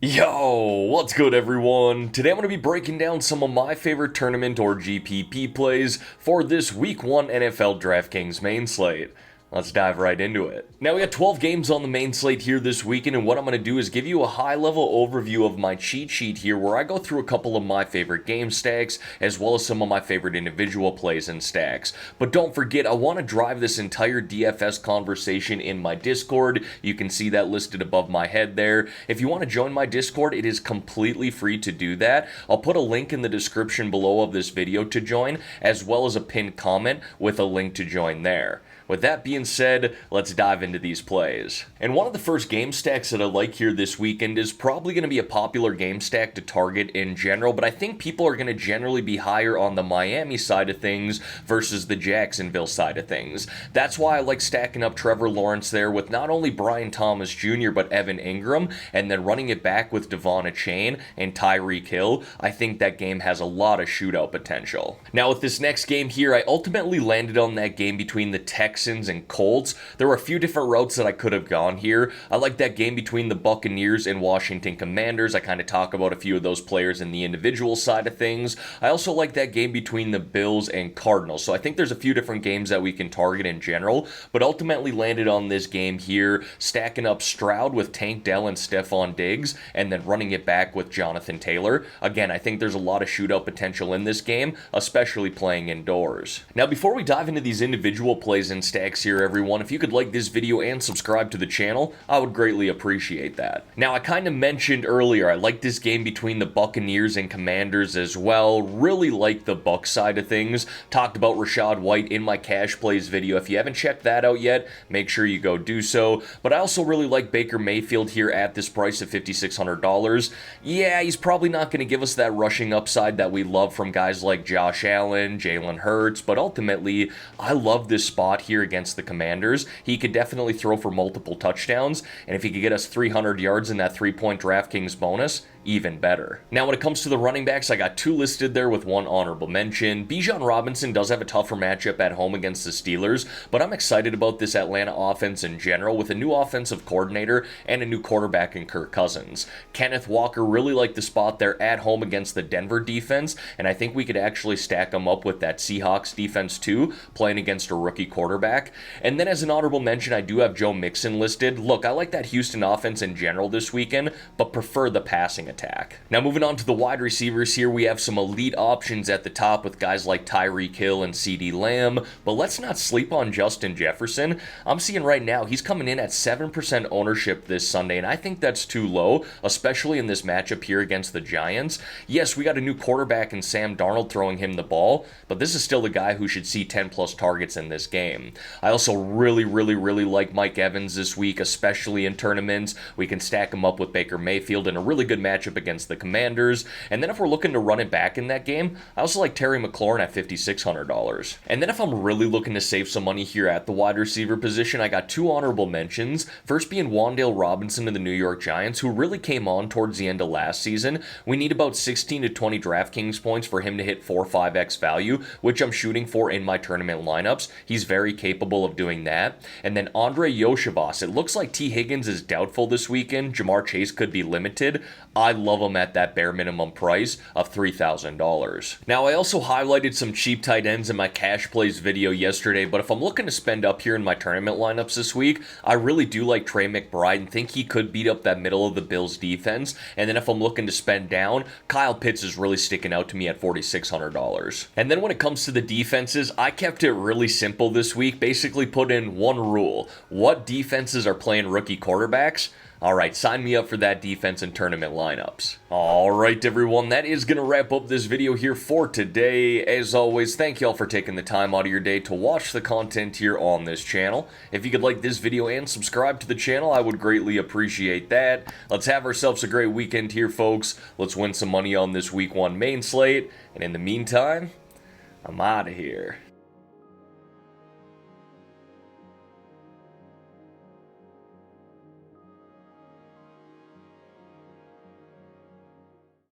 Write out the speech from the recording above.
Yo, what's good everyone? Today I'm going to be breaking down some of my favorite tournament or GPP plays for this week 1 NFL DraftKings main slate. Let's dive right into it. Now we got 12 games on the main slate here this weekend, and what I'm going to do is give you a high-level overview of my cheat sheet here where I go through a couple of my favorite game stacks as well as some of my favorite individual plays and stacks. But don't forget, I want to drive this entire DFS conversation in my Discord. You can see that listed above my head there. If you want to join my Discord, it is completely free to do that. I'll put a link in the description below of this video to join, as well as a pinned comment with a link to join there. With that being said, let's dive into these plays. And one of the first game stacks that I like here this weekend is probably going to be a popular game stack to target in general, but I think people are going to generally be higher on the Miami side of things versus the Jacksonville side of things. That's why I like stacking up Trevor Lawrence there with not only Brian Thomas Jr., but Evan Ingram, and then running it back with Devon Achane and Tyreek Hill. I think that game has a lot of shootout potential. Now with this next game here, I ultimately landed on that game between the Texans and Colts. There were a few different routes that I could have gone here. I like that game between the Buccaneers and Washington Commanders. I kind of talk about a few of those players in the individual side of things. I also like that game between the Bills and Cardinals. So I think there's a few different games that we can target in general, but ultimately landed on this game here, stacking up Stroud with Tank Dell and Stephon Diggs, and then running it back with Jonathan Taylor. Again, I think there's a lot of shootout potential in this game, especially playing indoors. Now, before we dive into these individual plays and stacks here, everyone, if you could like this video and subscribe to the channel, I would greatly appreciate that. Now, I kind of mentioned earlier, I like this game between the Buccaneers and Commanders as well. Really like the Bucs side of things. Talked about Rachaad White in my cash plays video. If you haven't checked that out yet, make sure you go do so. But I also really like Baker Mayfield here at this price of $5,600. Yeah, he's probably not going to give us that rushing upside that we love from guys like Josh Allen, Jalen Hurts, but ultimately, I love this spot here against the Commanders. He could definitely throw for multiple touchdowns, and if he could get us 300 yards in that 3-point DraftKings bonus, even better. Now, when it comes to the running backs, I got two listed there with one honorable mention. Bijan Robinson does have a tougher matchup at home against the Steelers, but I'm excited about this Atlanta offense in general with a new offensive coordinator and a new quarterback in Kirk Cousins. Kenneth Walker really liked the spot there at home against the Denver defense, and I think we could actually stack him up with that Seahawks defense too, playing against a rookie quarterback. And then as an honorable mention, I do have Joe Mixon listed. Look, I like that Houston offense in general this weekend, but prefer the passing attack. Now moving on to the wide receivers here, we have some elite options at the top with guys like Tyreek Hill and CeeDee Lamb, but let's not sleep on Justin Jefferson. I'm seeing right now he's coming in at 7% ownership this Sunday, and I think that's too low, especially in this matchup here against the Giants. Yes, we got a new quarterback in Sam Darnold throwing him the ball, but this is still the guy who should see 10 plus targets in this game. I also really like Mike Evans this week, especially in tournaments. We can stack him up with Baker Mayfield in a really good matchup against the Commanders. And then if we're looking to run it back in that game, I also like Terry McLaurin at $5,600. And then if I'm really looking to save some money here at the wide receiver position, I got two honorable mentions. First being Wan'Dale Robinson of the New York Giants, who really came on towards the end of last season. We need about 16 to 20 DraftKings points for him to hit 4-5x value, which I'm shooting for in my tournament lineups. He's very capable of doing that. And then Andre Yoshivas, it looks like T. Higgins is doubtful this weekend. Jamar Chase could be limited. I love him at that bare minimum price of $3,000. Now, I also highlighted some cheap tight ends in my cash plays video yesterday, but if I'm looking to spend up here in my tournament lineups this week, I really do like Trey McBride and think he could beat up that middle of the Bills defense. And then if I'm looking to spend down, Kyle Pitts is really sticking out to me at $4,600. And then when it comes to the defenses, I kept it really simple this week, basically put in one rule. What defenses are playing rookie quarterbacks? Alright, sign me up for that defense and tournament lineups. Alright everyone, that is going to wrap up this video here for today. As always, thank y'all for taking the time out of your day to watch the content here on this channel. If you could like this video and subscribe to the channel, I would greatly appreciate that. Let's have ourselves a great weekend here, folks. Let's win some money on this week 1 main slate. And in the meantime, I'm out of here.